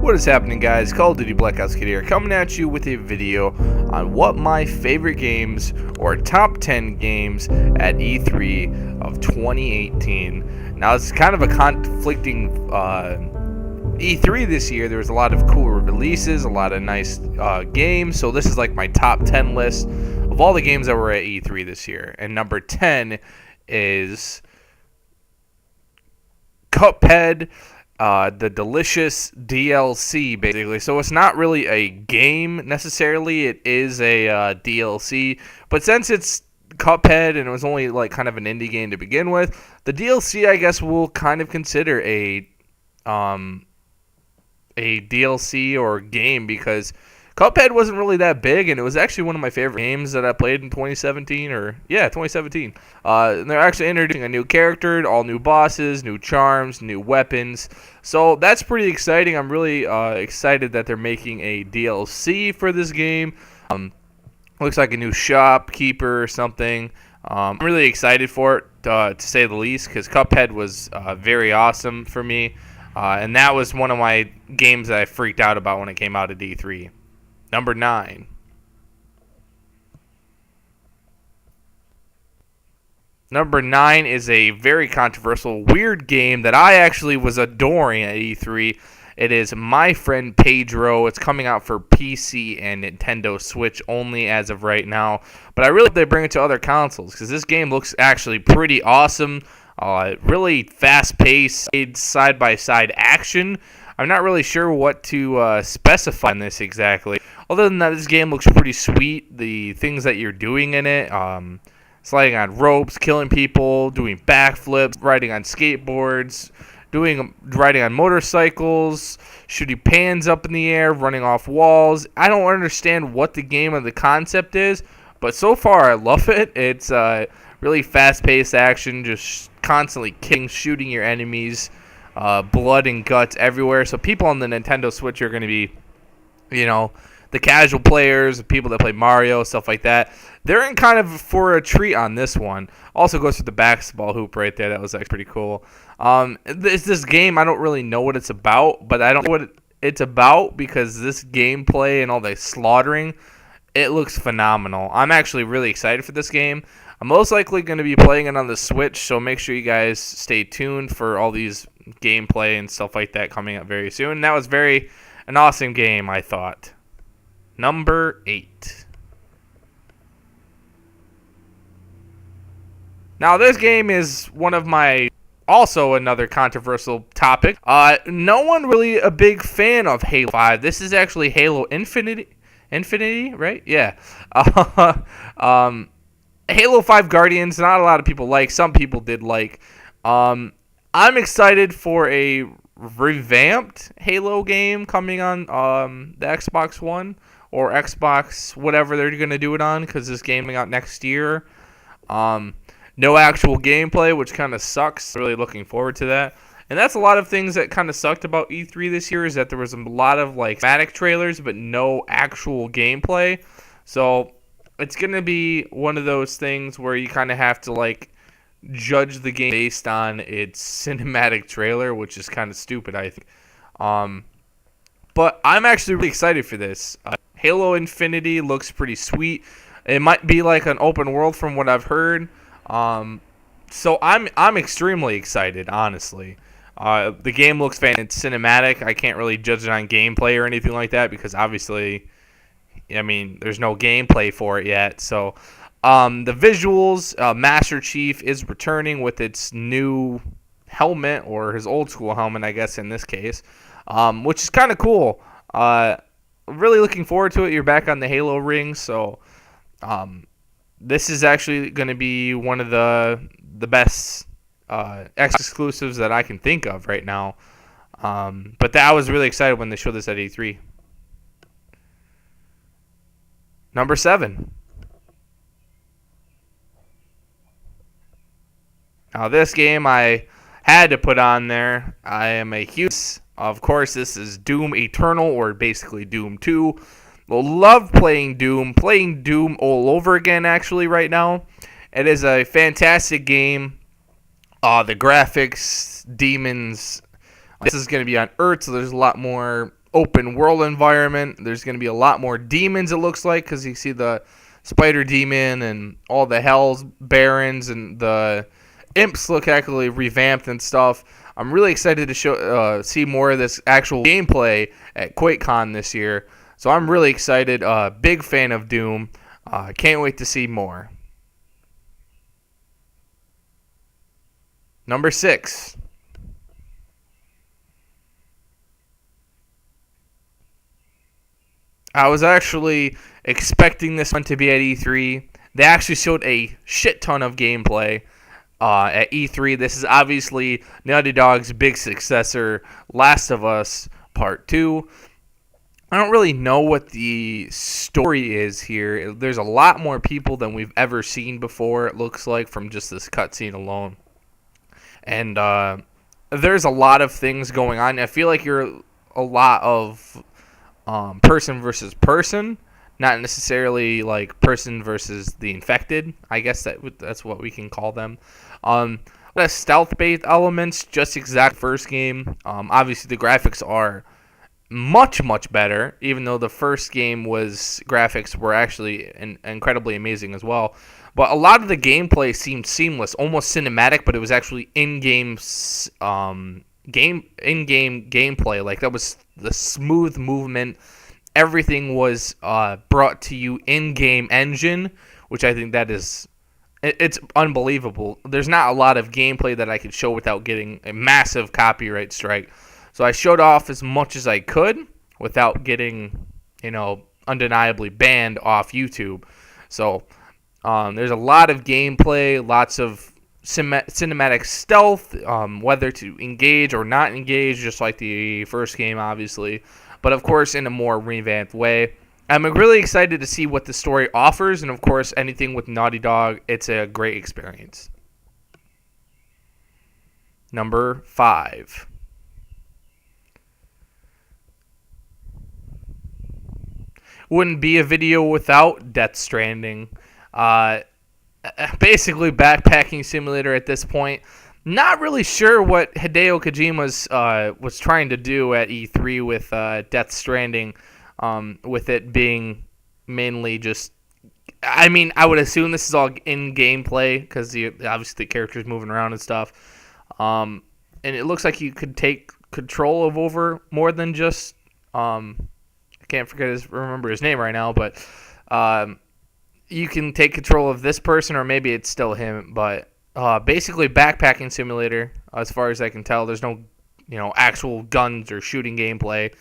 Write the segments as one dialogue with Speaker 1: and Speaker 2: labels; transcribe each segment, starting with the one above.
Speaker 1: What is happening, guys? Call of Duty Black Ops Kid here, coming at you with a video on what my favorite games or top 10 games at E3 of 2018. Now, it's kind of a conflicting E3 this year. There was a lot of cool releases, a lot of nice games, so this is like my top 10 list of all the games that were at E3 this year. And number 10 is Cuphead. The delicious DLC, basically. So it's not really a game necessarily. It is a DLC. But since it's Cuphead and it was only like kind of an indie game to begin with, the DLC, I guess, we'll kind of consider a DLC or game, because Cuphead wasn't really that big, and it was actually one of my favorite games that I played in 2017, 2017. And they're actually introducing a new character, all new bosses, new charms, new weapons. So that's pretty exciting. I'm really excited that they're making a DLC for this game. Looks like a new shopkeeper or something. I'm really excited for it, to say the least, because Cuphead was very awesome for me. And that was one of my games that I freaked out about when it came out at D3. Number 9. Number 9 is a very controversial, weird game that I actually was adoring at E3. It is My Friend Pedro. It's coming out for PC and Nintendo Switch only as of right now. But I really hope they bring it to other consoles, because this game looks actually pretty awesome. Really fast-paced, side-by-side action. I'm not really sure what to specify in this exactly. Other than that, this game looks pretty sweet. The things that you're doing in it, sliding on ropes, killing people, doing backflips, riding on skateboards, riding on motorcycles, shooting pans up in the air, running off walls. I don't understand what the game or the concept is, but so far I love it. It's really fast-paced action, just constantly kicking, shooting your enemies, blood and guts everywhere. So people on the Nintendo Switch are going to be, the casual players, the people that play Mario, stuff like that. They're in kind of for a treat on this one. Also goes with the basketball hoop right there. That was actually pretty cool. This game, I don't really know what it's about, but I don't know what it's about because this gameplay and all the slaughtering, it looks phenomenal. I'm actually really excited for this game. I'm most likely going to be playing it on the Switch, so make sure you guys stay tuned for all these gameplay and stuff like that coming up very soon. That was an awesome game, I thought. Number 8. Now, this game is one of my, also another controversial topic. No one really a big fan of Halo 5. This is actually Halo Infinity, right? Yeah. Halo 5 Guardians, not a lot of people like. Some people did like. I'm excited for a revamped Halo game coming on the Xbox One or Xbox, whatever they're going to do it on, because this game coming out next year. No actual gameplay, which kind of sucks. Really looking forward to that. And that's a lot of things that kind of sucked about E3 this year, is that there was a lot of like thematic trailers, but no actual gameplay. So it's going to be one of those things where you kind of have to like judge the game based on its cinematic trailer, which is kind of stupid, I think. But I'm actually really excited for this. Halo Infinity looks pretty sweet. It might be like an open world from what I've heard. So I'm extremely excited, honestly. The game looks fantastic. It's cinematic. I can't really judge it on gameplay or anything like that because obviously, there's no gameplay for it yet. So the visuals, Master Chief is returning with its new helmet, or his old school helmet, I guess in this case, which is kind of cool. Really looking forward to it. You're back on the Halo ring, so this is actually going to be one of the best exclusives that I can think of right now. But I was really excited when they showed this at E3. Number 7. Now this game I had to put on there. I am a huge, of course, this is Doom Eternal, or basically Doom 2. Love playing Doom all over again actually right now. It is a fantastic game. The graphics, demons, This is going to be on Earth, so there's a lot more open world environment. There's going to be a lot more demons, it looks like, because you see the spider demon and all the Hell's Barons and the imps look actually revamped and stuff. I'm really excited to see more of this actual gameplay at QuakeCon this year. So I'm really excited. Big fan of Doom. Can't wait to see more. Number 6. I was actually expecting this one to be at E3. They actually showed a shit ton of gameplay at E3. This is obviously Naughty Dog's big successor, Last of Us Part 2. I don't really know what the story is here. There's a lot more people than we've ever seen before, it looks like, from just this cutscene alone. And there's a lot of things going on. I feel like you're a lot of person versus person, not necessarily like person versus the infected. I guess that's what we can call them. The stealth-based elements, just exact first game. Obviously, the graphics are much better, even though the first game graphics were actually incredibly amazing as well. But a lot of the gameplay seemed seamless, almost cinematic, but it was actually in-game gameplay. Like, that was the smooth movement. Everything was brought to you in-game engine, which I think that is it's unbelievable. There's not a lot of gameplay that I could show without getting a massive copyright strike. So I showed off as much as I could without getting, undeniably banned off YouTube. So there's a lot of gameplay, lots of cinematic stealth, whether to engage or not engage, just like the first game, obviously. But, of course, in a more revamped way. I'm really excited to see what the story offers. And, of course, anything with Naughty Dog, it's a great experience. Number 5. Wouldn't be a video without Death Stranding. Basically, backpacking simulator at this point. Not really sure what Hideo Kojima was trying to do at E3 with Death Stranding, with it being mainly just... I mean, I would assume this is all in gameplay, because obviously the character's moving around and stuff. And it looks like you could take control over more than just... I can't remember his name right now, but you can take control of this person, or maybe it's still him, but... basically backpacking simulator, as far as I can tell. There's no, actual guns or shooting gameplay.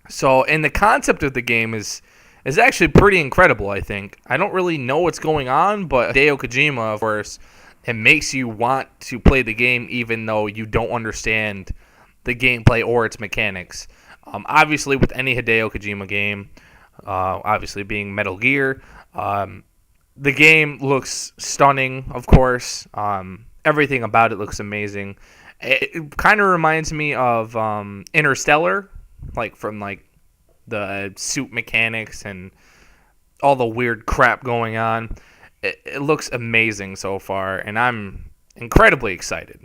Speaker 1: So, and the concept of the game is actually pretty incredible, I think. I don't really know what's going on, but Hideo Kojima, of course, it makes you want to play the game even though you don't understand the gameplay or its mechanics. Obviously, with any Hideo Kojima game, obviously being Metal Gear, the game looks stunning, of course. Everything about it looks amazing. It kind of reminds me of Interstellar, from the suit mechanics and all the weird crap going on. It looks amazing so far, and I'm incredibly excited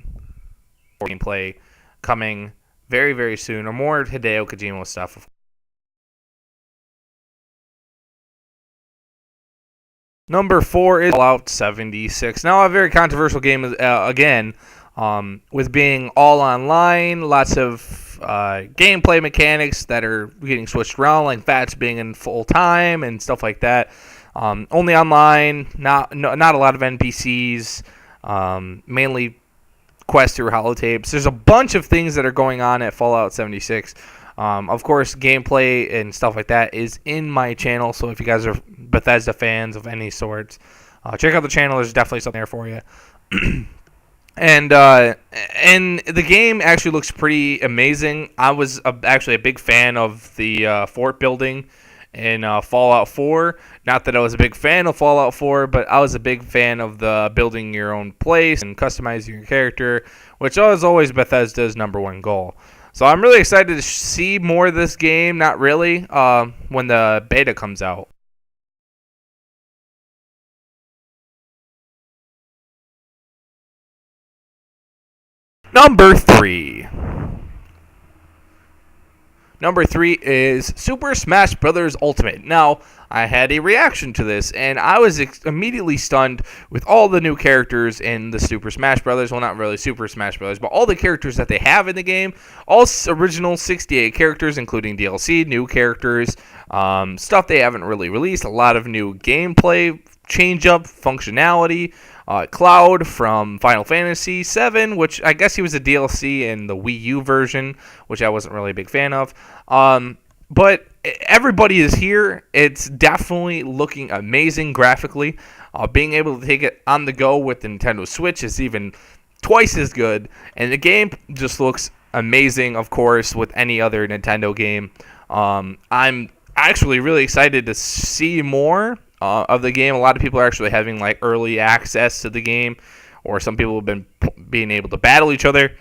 Speaker 1: for gameplay coming very, very soon, or more Hideo Kojima stuff. Number 4 is Fallout 76. Now, a very controversial game again, with being all online, lots of gameplay mechanics that are getting switched around, like VATS being in full time and stuff like that. Only online, not a lot of NPCs, mainly quests through holotapes. There's a bunch of things that are going on at Fallout 76. Of course, gameplay and stuff like that is in my channel, so if you guys are Bethesda fans of any sorts, check out the channel. There's definitely something there for you. And the game actually looks pretty amazing. I was actually a big fan of the fort building in Fallout 4. Not that I was a big fan of Fallout 4, but I was a big fan of the building your own place and customizing your character, which was always Bethesda's number one goal. So I'm really excited to see more of this game. Not really, when the beta comes out. Number 3. Number 3 is Super Smash Bros. Ultimate. Now, I had a reaction to this, and I was immediately stunned with all the new characters in the Super Smash Bros. Well, not really Super Smash Bros., but all the characters that they have in the game. All original 68 characters, including DLC, new characters, stuff they haven't really released, a lot of new gameplay, change-up, functionality. Cloud from Final Fantasy VII, which I guess he was a DLC in the Wii U version, which I wasn't really a big fan of. But everybody is here. It's definitely looking amazing graphically. Being able to take it on the go with the Nintendo Switch is even twice as good. And the game just looks amazing, of course, with any other Nintendo game. I'm actually really excited to see more of the game. A lot of people are actually having like early access to the game, or some people have been being able to battle each other,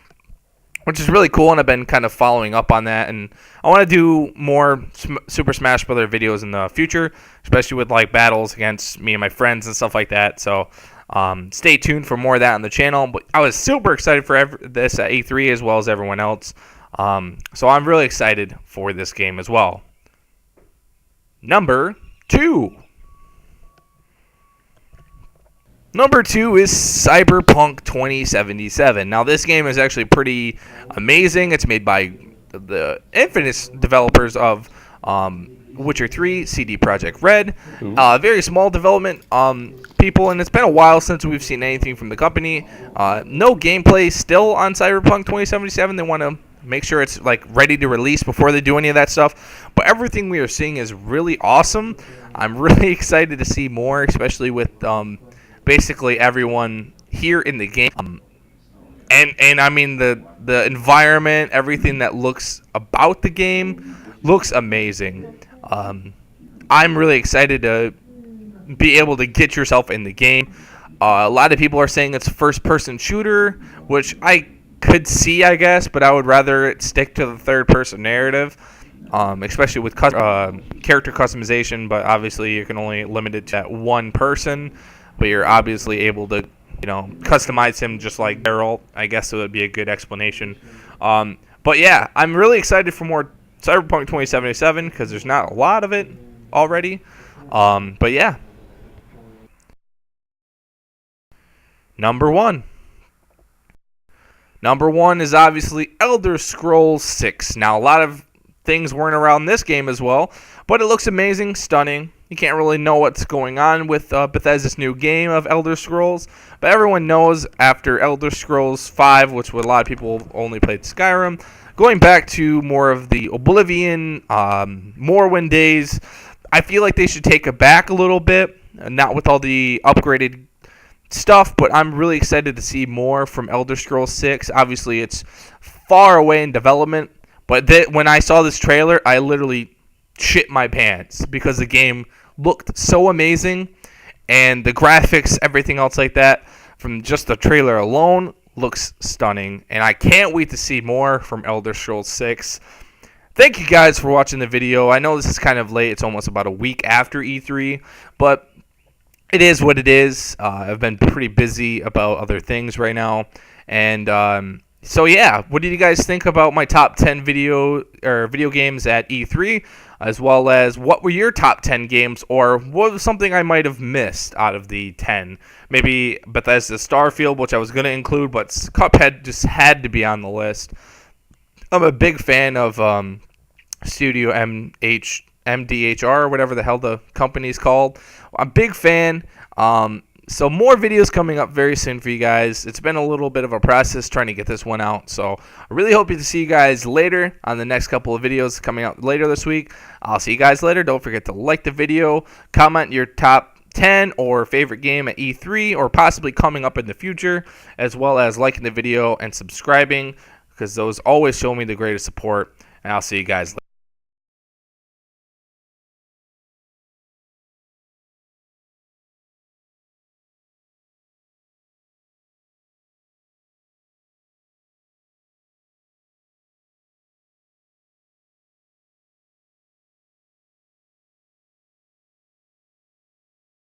Speaker 1: which is really cool, and I've been kind of following up on that, and I want to do more Super Smash Bros. Videos in the future, especially with like battles against me and my friends and stuff like that. So stay tuned for more of that on the channel. But I was super excited for this at E3 as well as everyone else, so I'm really excited for this game as well. Number 2. Number 2 is Cyberpunk 2077. Now, this game is actually pretty amazing. It's made by the infamous developers of Witcher 3, CD Projekt Red. Very small development people, and it's been a while since we've seen anything from the company. No gameplay still on Cyberpunk 2077. They want to make sure it's like ready to release before they do any of that stuff. But everything we are seeing is really awesome. I'm really excited to see more, especially with basically everyone here in the game, and I mean the environment, everything that looks about the game looks amazing. I'm really excited to be able to get yourself in the game. A lot of people are saying it's first-person shooter, which I could see, I guess, but I would rather it stick to the third-person narrative, especially with character customization. But obviously, you can only limit it to that one person. But you're obviously able to, customize him just like Daryl. I guess it would be a good explanation. But yeah, I'm really excited for more Cyberpunk 2077 because there's not a lot of it already. But yeah. Number 1. Number 1 is obviously Elder Scrolls 6. Now, a lot of things weren't around this game as well, but it looks amazing, stunning. You can't really know what's going on with Bethesda's new game of Elder Scrolls, but everyone knows after Elder Scrolls 5, which a lot of people only played Skyrim, going back to more of the Oblivion, Morrowind days, I feel like they should take it back a little bit, not with all the upgraded stuff, but I'm really excited to see more from Elder Scrolls 6. Obviously, it's far away in development, but when I saw this trailer, I literally shit my pants because the game looked so amazing, and the graphics, everything else like that, from just the trailer alone, looks stunning, and I can't wait to see more from Elder Scrolls 6. Thank you guys for watching the video. I know this is kind of late. It's almost about a week after E3, but it is what it is. I've been pretty busy about other things right now, and so yeah, what did you guys think about my top 10 video games at E3, as well as what were your top 10 games, or what was something I might have missed out of the 10? Maybe Bethesda Starfield, which I was going to include, but Cuphead just had to be on the list. I'm a big fan of Studio MDHR, or whatever the hell the company's called. I'm a big fan. So more videos coming up very soon for you guys. It's been a little bit of a process trying to get this one out. So I really hope to see you guys later on the next couple of videos coming out later this week. I'll see you guys later. Don't forget to like the video, comment your top 10 or favorite game at E3 or possibly coming up in the future, as well as liking the video and subscribing, because those always show me the greatest support. And I'll see you guys later.